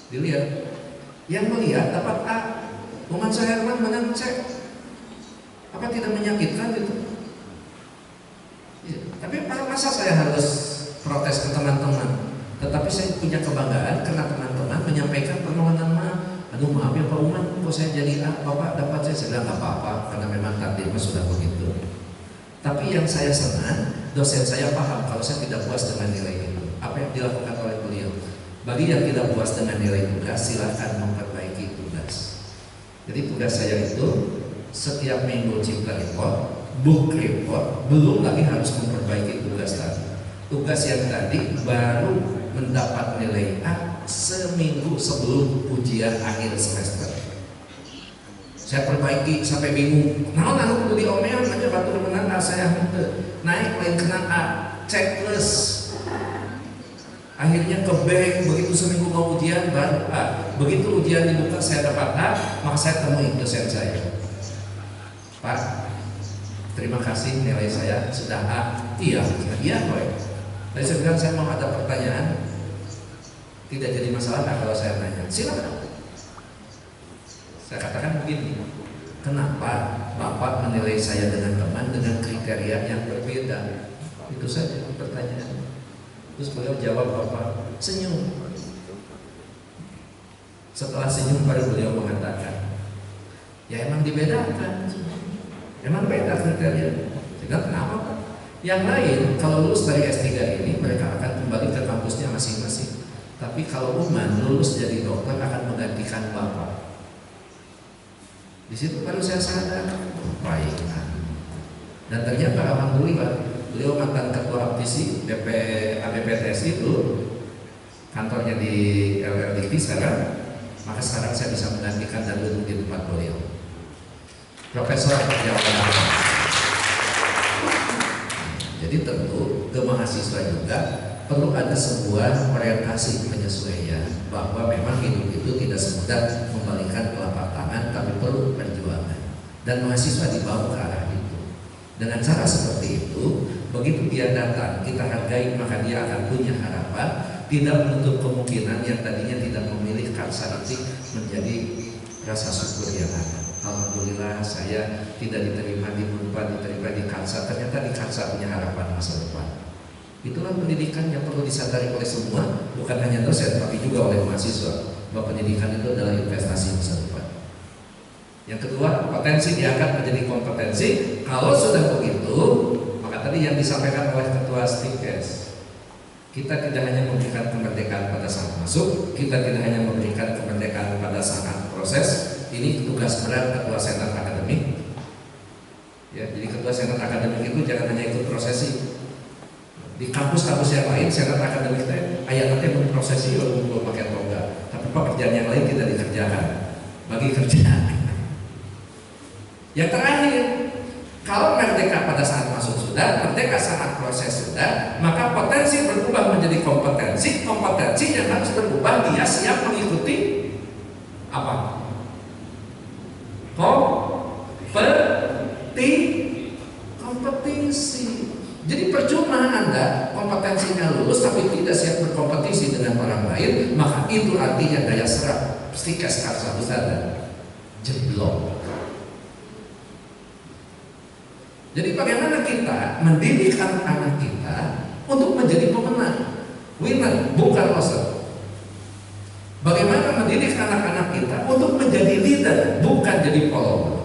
Dilihat. Yang melihat dapat A, Muhammad Syahirman menang C. Apa tidak menyakitkan itu? Ya, tapi masa saya harus protes ke teman-teman? Tetapi saya punya kebanggaan karena teman-teman menyampaikan permohonan maaf. Aduh maaf ya Pak Uman, kok saya jadi A, Bapak dapat saya bilang nggak apa-apa karena memang takdirnya sudah begitu. Tapi yang saya senang, dosen saya paham kalau saya tidak puas dengan nilai itu. Apa yang dilakukan oleh beliau? Bagi yang tidak puas dengan nilai tugas, silakan memperbaiki tugas. Jadi tugas saya itu setiap minggu cipta report, book report, belum lagi harus memperbaiki tugas tadi. Tugas yang tadi baru mendapat nilai A seminggu sebelum ujian akhir semester. Saya perbaiki sampai bingung. Nah, lalu kudu diomean aja batu menang saya naik lain kena A, checklist. Akhirnya ke bank, begitu seminggu mau ujian baru A. Begitu ujian dibuka saya dapat A, maka saya temui dosen saya. Pak, terima kasih nilai saya sudah A. Iya, iya boy. Tadi saya bilang saya mau ada pertanyaan. Tidak jadi masalah kalau saya tanya. Silakan. Saya katakan begini, kenapa Bapak menilai saya dengan teman dengan kriteria yang berbeda? Itu saja pertanyaan. Terus beliau jawab apa? Senyum. Setelah senyum baru beliau mengatakan, ya emang dibedakan. Emang beda kriteria. Sehingga kenapa Pak? Yang lain kalau lulus dari S3 ini mereka akan kembali ke kampusnya masing-masing. Tapi kalau Uman lulus jadi dokter akan menggantikan Bapak. Di situ baru saya sadar, baik. Dan ternyata alhamdulillah beliau mantan ketua APTISI ABPTSI itu, kantornya di LLDT sekarang. Maka sekarang saya bisa menggantikan dan duduk di tempat beliau. Profesor Jawa. Jadi tentu ke mahasiswa juga perlu ada sebuah orientasi penyesuaian bahwa memang hidup itu tidak semudah membalikan telapak tangan, tapi perlu perjuangan. Dan mahasiswa dibawa ke arah itu. Dengan cara seperti itu, begitu dia datang, kita hargai, maka dia akan punya harapan, tidak menutup kemungkinan yang tadinya tidak memilih karsa nanti menjadi rasa syukur yang ada. Alhamdulillah saya tidak diterima di Unpad, diterima di Karsa, ternyata di Karsa punya harapan masa depan. Itulah pendidikan yang perlu disadari oleh semua, bukan hanya dosen tapi juga oleh mahasiswa, bahwa pendidikan itu adalah investasi masa depan. Yang kedua, potensi diangkat menjadi kompetensi. Kalau sudah begitu, maka tadi yang disampaikan oleh Ketua Stikes, kita tidak hanya memberikan kemerdekaan pada saat masuk, kita tidak hanya memberikan kemerdekaan pada saat proses. Ini tugas berat Ketua Senat Akademik. Ya, jadi Ketua Senat Akademik itu jangan hanya ikut prosesi. Di kampus-kampus yang lain, Senat Akademik itu ayatnya memprosesi walaupun pakai toga, tapi pekerjaan yang lain tidak dikerjakan. Bagi kerjaan. Yang terakhir, kalau merdeka pada saat masuk sudah, merdeka saat proses sudah, maka potensi berubah menjadi kompetensi. Kompetensi yang harus berubah, dia siap mengikuti apa? Kompetisi. Jadi percuma Anda kompetensinya lulus tapi tidak siap berkompetisi dengan orang lain, maka itu artinya daya serap Stikes Karsa Husada jeblok. Jadi bagaimana kita mendidik anak-anak kita untuk menjadi pemenang, winner, bukan loser. Bagaimana mendidik anak-anak kita untuk menjadi leader, bukan jadi follower.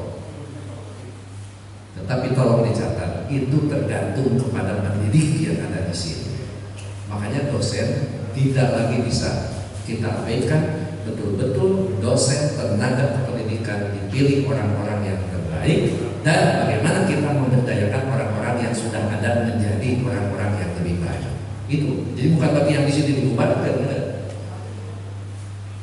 Tetapi tolong dicatat, itu tergantung kepada pendidik yang ada di sini. Makanya dosen tidak lagi bisa kita abaikan. Betul-betul dosen tenaga kependidikan dipilih orang-orang yang terbaik, dan bagaimana kita memberdayakan orang-orang yang sudah ada menjadi orang-orang yang lebih baik. Itu. Jadi bukan bagi yang di sini dibubarkan.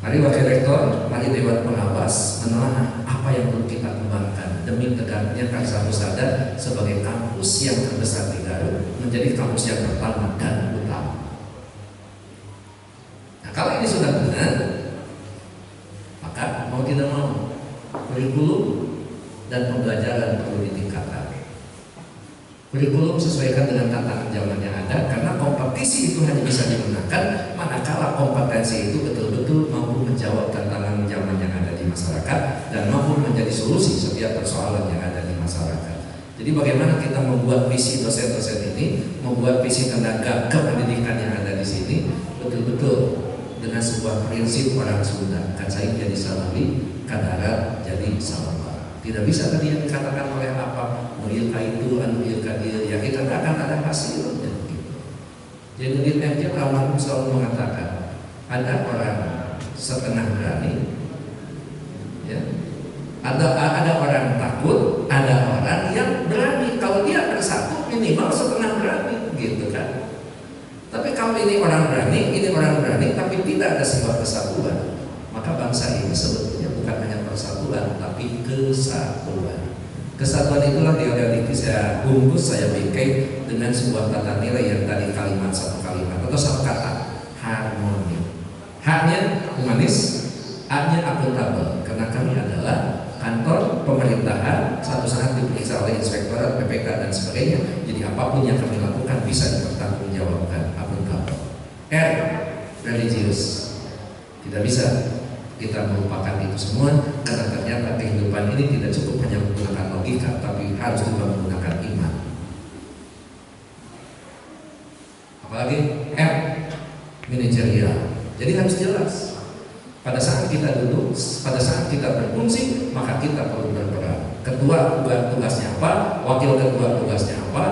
Mari Wakil Rektor, mari Dewan Pengawas menelaah apa yang perlu kita kembangkan demi tegaknya Karsa Husada sebagai kampus yang terbesar di Garut, menjadi kampus yang pertama dan utama. Nah, kalau ini sudah benar, maka mau tidak mau kurikulum dan pembelajaran perlu ditingkatkan. Kurikulum sesuaikan dengan tantangan zaman yang ada, karena kompetisi itu hanya bisa dimenangkan manakala kompetensi itu betul-betul mampu menjawab tantangan zaman yang ada di masyarakat dan mampu menjadi solusi setiap persoalan yang ada di masyarakat. Jadi bagaimana kita membuat visi dosen-dosen ini, membuat visi tenaga kependidikan yang ada di sini betul-betul dengan sebuah prinsip orang Sunda, kan saya jadi salawi, kadara jadi salama. Tidak bisa tadi yang dikatakan oleh apa, muilka itu, muilka dia, ya kita tidak akan ada hasilnya. Jadi di MJ almarhum selalu mengatakan, ada orang setengah berani, ya, ada orang takut, ada orang yang berani. Kalau dia bersatu minimal setengah berani, gitu kan. Tapi kalau ini orang berani, tapi tidak ada sebuah kesatuan, maka bangsa ini sebetulnya bukan hanya persatuan, tapi kesatuan. Kesatuan itulah dialektis saya bungkus, saya bingkai dengan sebuah tata nilai yang tadi kalimat satu kalimat atau satu kata, harmoni. H-nya humanis, A-nya akuntabel, karena kami adalah kantor pemerintahan, suatu saat diperiksa oleh inspektorat, PPK dan sebagainya. Jadi apapun yang kami lakukan bisa dipertanggungjawabkan, akuntabel. R, religius. Tidak bisa kita melupakan itu semua, karena ternyata kehidupan ini tidak cukup hanya menggunakan logika, tapi harus juga menggunakan iman. Apalagi M, manajerial. Jadi harus jelas. Pada saat kita duduk, pada saat kita berfungsi, maka kita perlu berperan. Ketua tugasnya apa, wakil ketua tugasnya apa,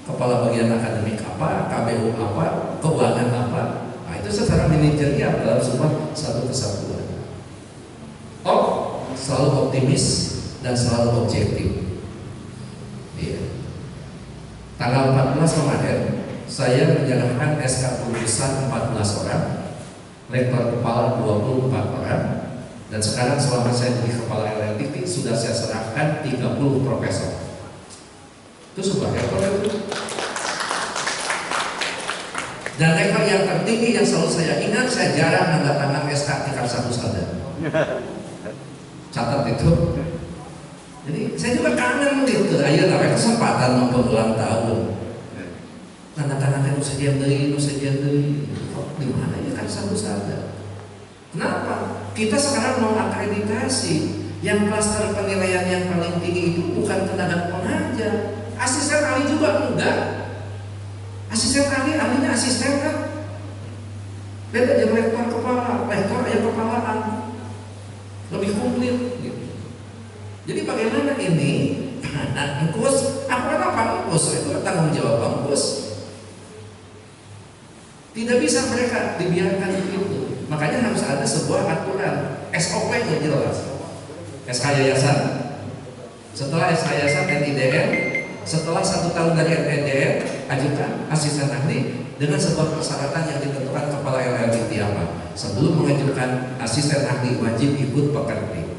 kepala bagian akademik apa, KBU apa, keuangan apa. Nah, itu secara manajerial dalam sebuah satu kesatuan. Selalu optimis dan selalu objektif. Iya. Tanggal 14 kemarin saya menyerahkan SK kelulusan 14 orang, lektor kepala 24 orang, dan sekarang selama saya jadi kepala LLTT sudah saya serahkan 30 profesor. Itu sebuah rekor itu. Dan rekor yang tertinggi yang selalu saya ingat, saya jarang mendatangkan SK tingkat 1 saja. Catat itu. Jadi saya juga kangen gitu. Ayo namanya kesempatan nonton ulang tahun. Anak-anak yang usaha deui, kok di mana ya kan satu saja. Kenapa? Kita sekarang mau akreditasi. Yang klaster penilaian yang paling tinggi itu bukan tenaga pengajar, asisten ahli juga enggak. Asisten ahlinya asisten kan. Beda dengan lektor kepala, lektor yang kepalaan. Lebih komplit gitu. Jadi bagaimana ini? Engkus, apa engkus? Itu tanggung jawab engkus. Tidak bisa mereka dibiarkan begitu. Makanya harus ada sebuah aturan, SOP yang jelas. SK Yayasan, setelah SK Yayasan NIDM, setelah 1 tahun dari NIDM, ajukan asisten ahli dengan sebuah persyaratan yang ditentukan kepala LLTT apa. Sebelum mengajukan asisten ahli wajib ikut pekerti.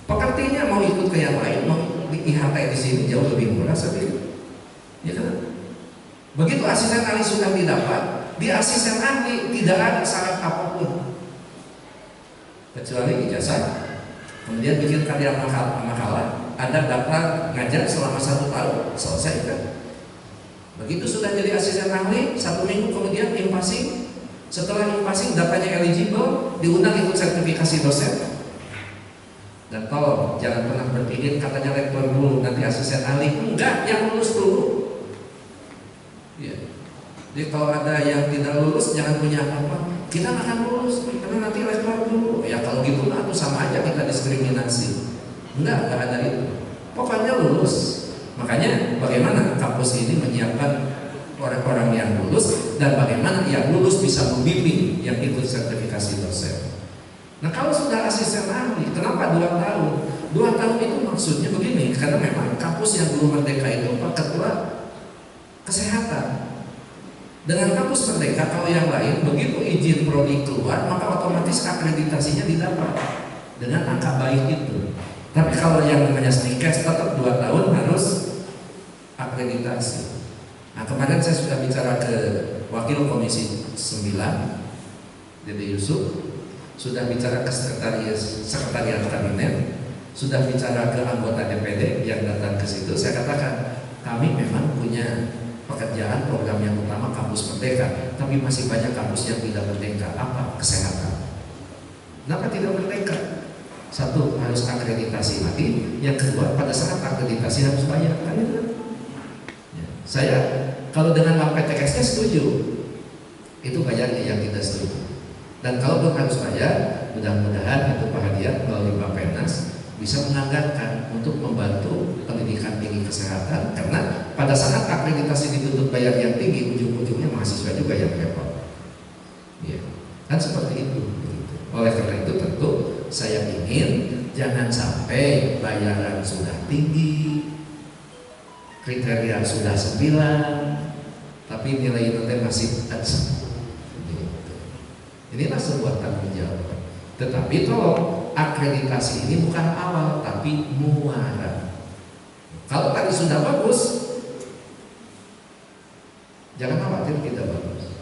Pekertinya mau ikut ke yang lain, mau di IHT di sini jauh lebih murah seperti ya kan? Begitu asisten ahli sudah didapat, di asisten ahli tidak ada syarat apapun kecuali ijazah, kemudian bikin karya makalah, ada daftar ngajar selama 1 tahun, selesai kan? Begitu sudah jadi asisten ahli, 1 minggu kemudian impasing. Setelah impasing datanya eligible, diundang ikut sertifikasi dosen. Dan tolong jangan pernah berpikir katanya rektor dulu nanti asisten ahli. Enggak, yang lulus dulu. Ya. Jadi kalau ada yang tidak lulus jangan punya apa-apa. Kita akan lulus karena nanti rektor dulu. Ya kalau gitu itu sama aja kita diskriminasi. Enggak ada itu. Pokoknya lulus. Makanya bagaimana kampus ini menyiapkan orang-orang yang lulus dan bagaimana yang lulus bisa membimbing yang ikut sertifikasi dosen. Nah kalau sudah asisten ahli, kenapa 2 tahun? 2 tahun itu maksudnya begini, karena memang kampus yang belum merdeka itu ketua kesehatan. Dengan kampus merdeka, kalau yang lain begitu izin prodi keluar, maka otomatis akreditasinya didapat dengan angka baik itu. Tapi kalau yang namanya stikes tetap 2 tahun harus akreditasi. Nah kemarin saya sudah bicara ke Wakil Komisi 9 Dede Yusuf, sudah bicara ke sekretariat kabinet, sudah bicara ke anggota DPD yang datang ke situ. Saya katakan kami memang punya pekerjaan program yang utama kampus merdeka, tapi masih banyak kampus yang tidak merdeka. Apa? Kesehatan. Kenapa tidak merdeka? 1 harus akreditasi lagi, yang kedua pada saat akreditasi harus bayar kan itu. Saya kalau dengan LAPTKS-nya setuju, itu bayarnya yang tidak setuju. Dan kalau belum harus bayar, mudah-mudahan itu Pak Hadiat melalui Bappenas bisa menganggarkan untuk membantu pendidikan tinggi kesehatan, karena pada saat akreditasi dituntut bayar yang tinggi, ujung-ujungnya mahasiswa juga yang repot. Ya, kan seperti itu. Oleh karena itu tentu saya ingin jangan sampai bayaran sudah tinggi, kriteria sudah 9, tapi nilai nanti masih gitu. Inilah sebuah tanggung jawab. Tetapi tolong akreditasi ini bukan awal, tapi muara. Kalau tadi sudah bagus, jangan khawatir tidak bagus.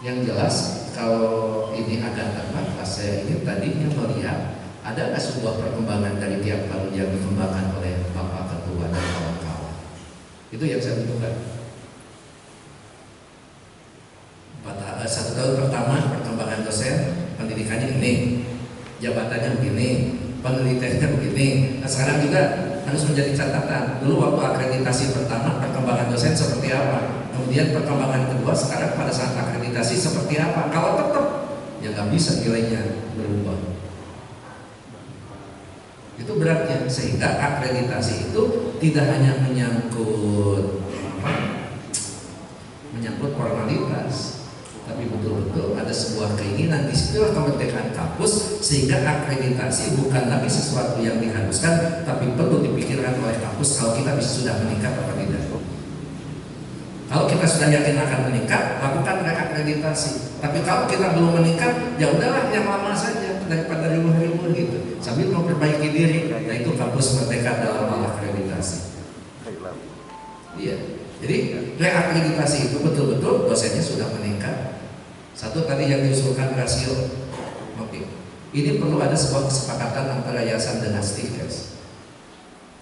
Yang jelas kalau ini agak terbatas, saya ini tadinya melihat ada nggak sebuah perkembangan dari tiap tahun yang dikembangkan oleh Bapak Ketua dan kawan-kawan. Itu yang saya butuhkan. Pada 1 tahun pertama perkembangan dosen, pendidikannya ini, jabatannya begini, penelitiannya begini. Nah, sekarang juga harus menjadi catatan. Dulu waktu akreditasi pertama perkembangan dosen seperti apa, kemudian perkembangan kedua sekarang pada saat akreditasi seperti apa. Kalau tetap ya nggak bisa nilainya berubah. Itu beratnya, sehingga akreditasi itu tidak hanya menyangkut formalitas, tapi betul-betul ada sebuah keinginan, disitulah kemerdekaan kampus, sehingga akreditasi bukan lagi sesuatu yang diharuskan, tapi perlu dipikirkan oleh kampus kalau kita bisa sudah meningkat atau tidak. Kalau kita sudah yakin akan meningkat, lakukan reakreditasi. Tapi kalau kita belum meningkat, ya udahlah yang lama saja daripada ribuh-ribuh gitu. Sambil memperbaiki diri, yaitu kampus merdeka dalam hal akreditasi. Iya. Jadi reakreditasi itu betul-betul dosennya sudah meningkat. Satu tadi yang diusulkan rasio. Oke. Ini perlu ada sebuah kesepakatan antara yayasan dengan Stikers.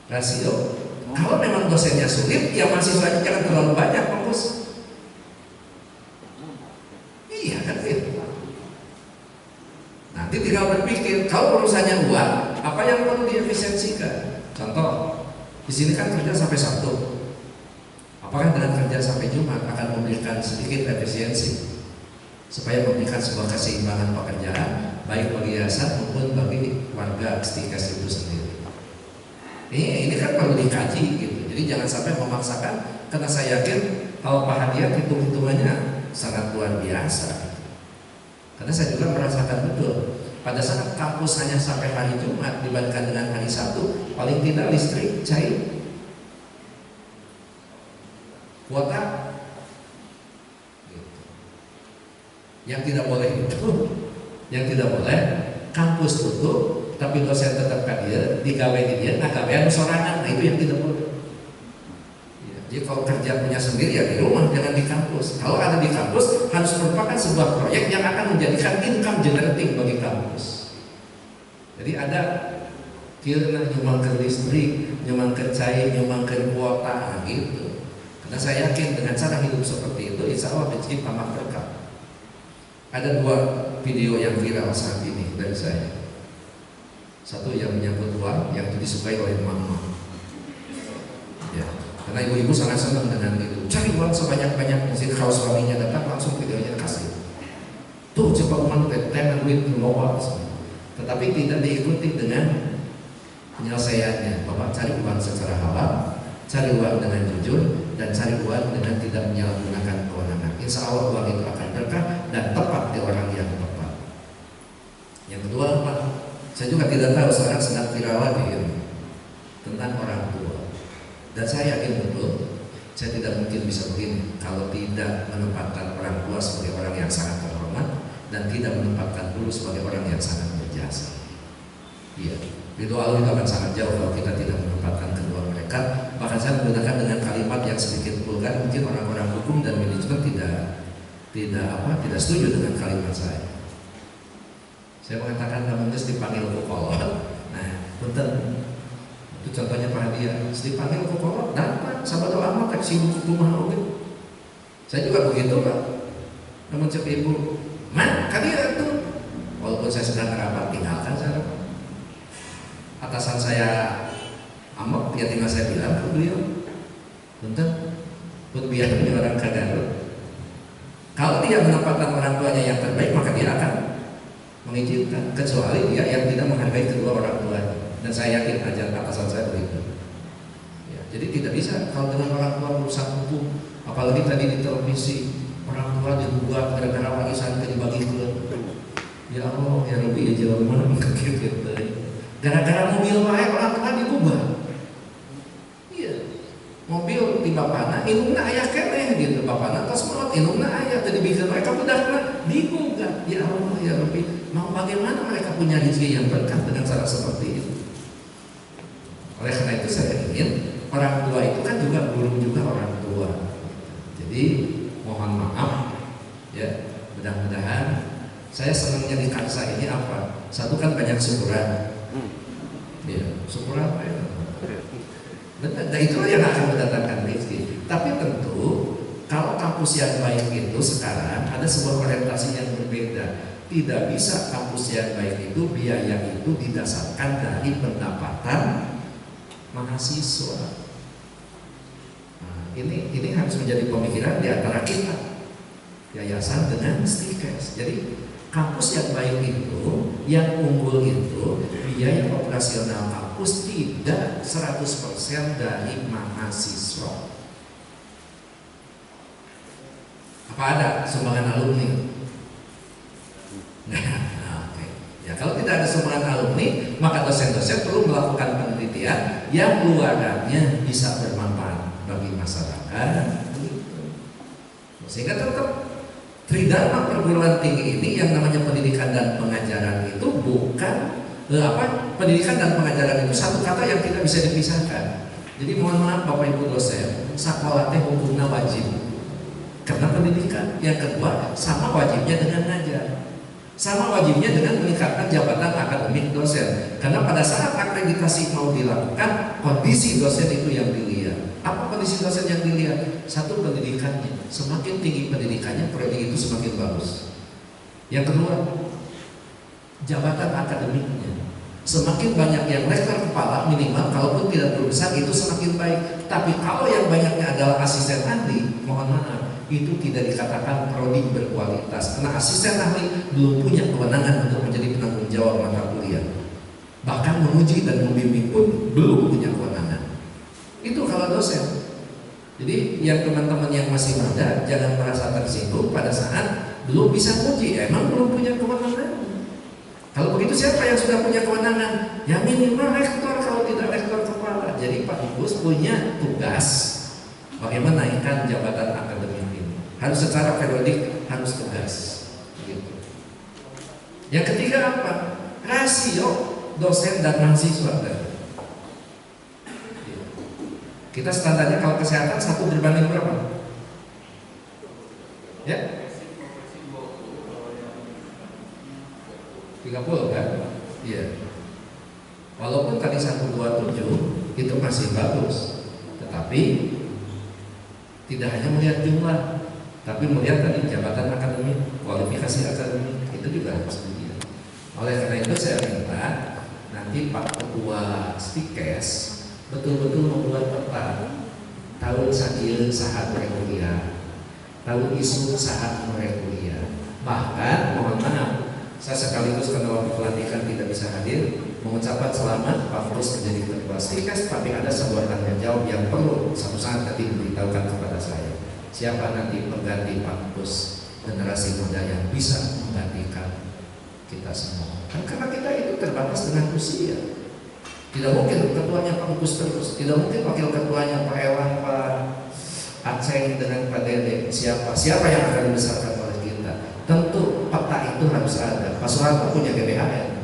Rasio. Kalau memang dosennya sulit, ya mahasiswanya jangan terlalu banyak, kampus. Iya kan gitu. Nanti tinggal berpikir, kalau urusannya uang, apa yang perlu diefisiensikan? Contoh, di sini kan kerja sampai Sabtu. Apakah dengan kerja sampai Jumat akan memberikan sedikit efisiensi supaya memberikan sebuah keseimbangan pekerjaan baik bagi yayasan maupun bagi warga Stikers itu sendiri? Ini kan perlu dikaji gitu. Jadi jangan sampai memaksakan, karena saya yakin kalau Pak Hadiat hitung-hitungannya sangat luar biasa. Karena saya juga merasakan betul pada saat kampus hanya sampai hari Jumat dibandingkan dengan hari Sabtu, paling tidak listrik cair. Kuota gitu. Yang tidak boleh itu, yang tidak boleh kampus tutup tapi dosen tetap kadir, digawe di dia, nah gawean sorangan, nah itu yang tidak boleh. Ya, jadi kalau kerja punya sendiri ya di rumah, jangan di kampus. Kalau ada di kampus harus merupakan sebuah proyek yang akan menjadikan income generating bagi kampus. Jadi ada kira nyumbang ke listrik, nyumbang ke cair, nyumbang ke kuota, nah gitu. Karena saya yakin dengan cara hidup seperti itu, insya Allah rezeki tambah berkah. Ada 2 video yang viral saat ini dari saya. Satu yang menyangkut uang, yang itu disukai oleh mama. Ya, karena ibu-ibu sangat senang dengan itu. Cari uang sebanyak-banyak, mesti kalau suaminya datang langsung videonya kasih. Tuh cepat uang tenan duit loa. Tetapi tidak diikuti dengan penyelesaiannya, bahwa cari uang secara halal, cari uang dengan jujur, dan cari uang dengan tidak menyalahgunakan kewenangan. Insya Allah uang itu akan berkah dan tepat di orang yang tepat. Yang kedua apa? Saya juga tidak tahu, sekarang sedang viral lagi tentang orang tua. Dan saya yakin betul, saya tidak mungkin bisa begini kalau tidak menempatkan orang tua sebagai orang yang sangat terhormat dan tidak menempatkan guru sebagai orang yang sangat berjasa. Iya, itu Allah itu akan sangat jauh kalau kita tidak menempatkan kedua mereka. Bahkan saya menggunakan dengan kalimat yang sedikit vulgar, mungkin orang-orang hukum dan manajemen tidak setuju dengan kalimat saya. Saya mengatakan kamu dipanggil ke kolot. Nah, betul. Itu contohnya Pak Hadiah. Dipanggil ke kolot, datang sama doa amat tak sibuk rumah oke. Saya juga begitu Pak. Namun cek ibu, man, Hadiah itu. Walaupun saya sedang rapat, tinggalkan saya. Atasan saya ambek, ya tinggal saya bilang ke beliau, bentar, pun biar orang Garut. Kalau dia menempatkan orang tuanya yang terbaik, maka dia akan mengizinkan, kecuali dia yang tidak menghargai kedua orang tuanya. Dan saya yakin ajar atasan saya begitu. Ya, jadi tidak bisa kalau dengan orang tua merusak hukum, apalagi tadi di televisi orang tua dibuat gara-gara warisan dibagi ke. Ya Allah, ya Rabbi, ya jauh mana gitu. Gara-gara mobil wae orang tua digubah. Iya, mobil di bapana, indungna ayah keneh gitu, bapana tos maut, indungna ayah, jadi bikin mereka budakna digugat. Ya Allah, ya Rabbi. Mau bagaimana mereka punya rezeki yang berkah dengan cara seperti itu? Oleh karena itu saya ingin orang tua itu kan juga guru juga orang tua. Jadi mohon maaf ya, Mudah-mudahan saya senangnya di Kansa ini apa? Satu kan banyak syukuran. Ya, syukur apa ya? Benar, nah itulah yang akan mendatangkan rezeki. Tapi tentu kalau kampus yang baik itu sekarang ada sebuah orientasi yang berbeda. Tidak bisa kampus yang baik itu biaya itu didasarkan dari pendapatan mahasiswa. Nah, ini harus menjadi pemikiran di antara kita, yayasan dengan STIKES. Jadi kampus yang baik itu, yang unggul itu, biaya operasional kampus tidak 100% dari mahasiswa. Apa ada sumbangan alumni? Nah, oke. Ya, kalau tidak ada sumbangan alumni, maka dosen-dosen perlu melakukan penelitian yang luarannya bisa bermanfaat bagi masyarakat. Sehingga tetap Tridharma perguruan tinggi ini yang namanya pendidikan dan pengajaran itu bukan pendidikan dan pengajaran itu satu kata yang tidak bisa dipisahkan. Jadi mohon maaf Bapak Ibu dosen, sekolah teh hukumnya wajib karena pendidikan. Yang kedua, sama wajibnya dengan ngajar, sama wajibnya dengan meningkatkan jabatan akademik dosen. Karena pada saat akreditasi mau dilakukan, kondisi dosen itu yang dilihat. Apa kondisi dosen yang dilihat? Satu, pendidikannya. Semakin tinggi pendidikannya, prodi itu semakin bagus. Yang kedua, jabatan akademiknya. Semakin banyak yang rektor kepala minimal, kalaupun tidak berurusan itu semakin baik. Tapi kalau yang banyaknya adalah asisten ahli, mohon maaf, itu tidak dikatakan prodi berkualitas. Karena asisten ahli belum punya kewenangan untuk menjadi penanggung jawab mata kuliah. Bahkan menguji dan membimbing pun belum punya kewenangan. Itu kalau dosen. Jadi yang teman-teman yang masih muda jangan merasa tersinggung pada saat belum bisa menguji, emang belum punya kewenangan. Kalau begitu siapa yang sudah punya kewenangan? Ya minimal rektor, kalau tidak rektor kepala. Jadi Pak Ibus punya tugas bagaimana naikkan jabatan akademik ini. Harus secara periodik, harus tegas. Gitu. Yang ketiga apa? Rasio dosen dan mahasiswa. Kita standarnya kalau kesehatan 1 berbanding berapa? Ya? 30 kan? Iya. Walaupun tadi 127 itu masih bagus, tetapi tidak hanya melihat jumlah, tapi melihat tadi jabatan akademik, kualifikasi akademik, itu juga harus dilihat. Oleh karena itu saya minta nanti Pak Ketua STIKES betul-betul membuat peta tahun sakieu sahat kuliah, tahun isu sahat kuliah. Bahkan mohon maaf, saya sekaligus karena waktu pelantikan tidak bisa hadir, mengucapkan selamat Pak Fus menjadi ketua STIKES, tapi ada sebuah tanggung jawab yang perlu satu saat nanti diberitahukan kepada saya. Siapa nanti pengganti Pak Fus, generasi muda yang bisa menggantikan kita semua. Kan karena kita itu terbatas dengan usia. Tidak mungkin ketuanya Pak Fus terus, tidak mungkin wakil ketuanya Pak Ewan, Pak Aceh dengan Pak Dede. Siapa yang akan dibesarkan oleh kita? Tentu peta itu harus ada. Pak Soeharto punya GBHN,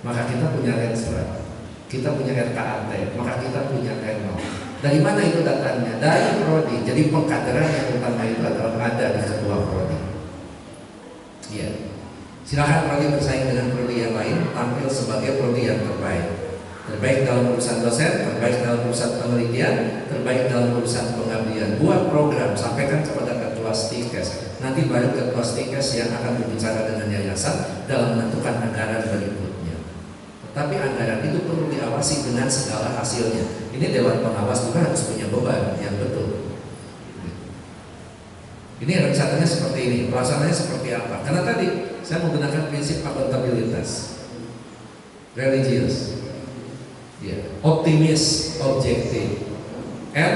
maka kita punya Renstra, kita punya RKAT, maka kita punya Renal. Dari mana itu datanya? Dari prodi. Jadi pengkaderan yang utama itu adalah ada di ketua prodi. Iya. Silakan prodi bersaing dengan prodi yang lain, tampil sebagai prodi yang terbaik. Terbaik dalam urusan dosen, terbaik dalam urusan penelitian, terbaik dalam urusan pengabdian. Buat program, sampaikan kepada ketua STIKES. Nanti baru ketua STIKES yang akan berbicara dengan yayasan dalam menentukan anggaran berikutnya. Tetapi anggaran itu perlu diawasi dengan segala hasilnya. Ini Dewan Pengawas juga harus punya beban yang betul. Ini rencananya seperti ini, pelaksananya seperti apa? Karena tadi saya menggunakan prinsip akuntabilitas, religius, optimis, objektif, M,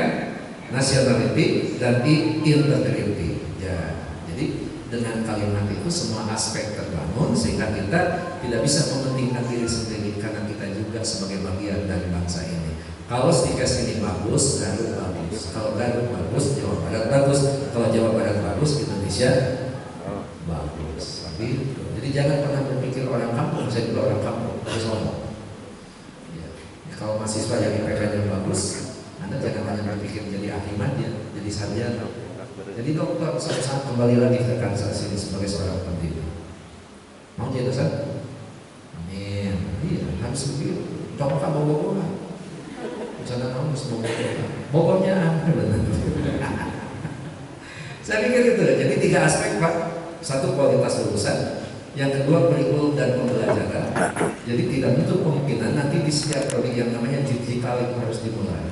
nationality, dan I, integrity. Ya, jadi dengan kalimat itu semua aspek terbangun sehingga kita tidak bisa mementingkan diri sendiri karena kita juga sebagai bagian dari bangsa ini. Kalau STIKES ini bagus, Garut bagus. Kalau Garut bagus, Jawa Barat bagus. Kalau Jawa Barat bagus, Indonesia bagus. Jadi jangan pernah berpikir orang kampung, saya juga orang kampung, harus ngomong. Kalau mahasiswa yang IPK-nya bagus, Anda jangan hanya berpikir jadi ahli madya, jadi sarjana. Jadi dokter saat kembali lagi ke Kansas ini sebagai seorang pendidik. Mau jadi dosen? Amin. Iya, harus begitu. Dokter bobo-bobo. Jangan kamu semua bobonya benar. Saya pikir itu. Jadi 3 aspek Pak. Satu, kualitas lulusan. Yang kedua, kurikulum dan pembelajaran. Jadi tidak menutup kemungkinan nanti di setiap prodi yang namanya digital itu harus dimulai.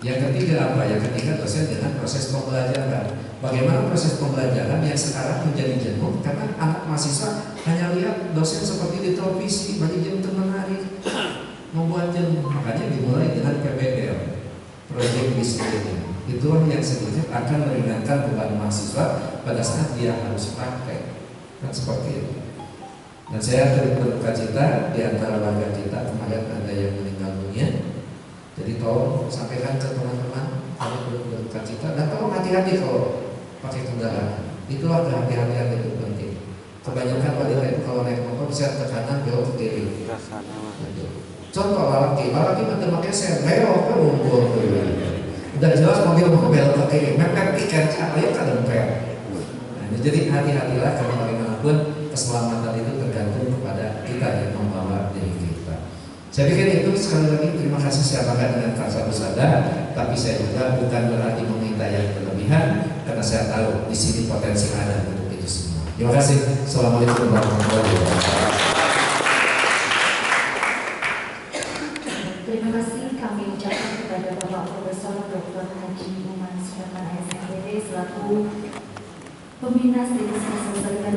Yang ketiga apa? Yang ketiga dosen dengan proses pembelajaran. Bagaimana proses pembelajaran yang sekarang menjadi jenuh karena anak mahasiswa hanya lihat dosen seperti di televisi, bagi jam menarik, membuat jenuh. Makanya dimulai dengan PBL, proyek disiplin. Itulah yang sebenarnya akan meringankan beban mahasiswa pada saat dia harus praktek. Kan seperti itu. Dan saya turut berduka cita di antara warga kita kemarin ada yang meninggal dunia. Jadi tolong sampaikan ke teman-teman, kami berduka cita dan tolong hati-hati kalau pakai kendaraan. Itulah kehati-hatian itu penting. Kebanyakan wanita itu kalau naik motor bisa ke kanan, belok ke kiri. Contoh laki pakai sen, belok ke rumput. Udah jelas mobil mau belok ke kiri, mepet ikan ayo ke dompet. Nah, jadi hati-hatilah karena bagaimanapun keselamatan itu tergantung kepada kita yang membawa diri kita. Saya pikir itu sekali lagi terima kasih saya bangga dengan Kalsa Husada, tapi saya juga bukan berarti meminta yang berlebihan karena saya tahu di sini potensi ada untuk itu semua. Terima kasih. Assalamualaikum warahmatullahi wabarakatuh. Terima kasih kami ucapkan kepada Bapak Profesor Dr. Haji Iman Sudarman SMPD selaku pembina studi sosial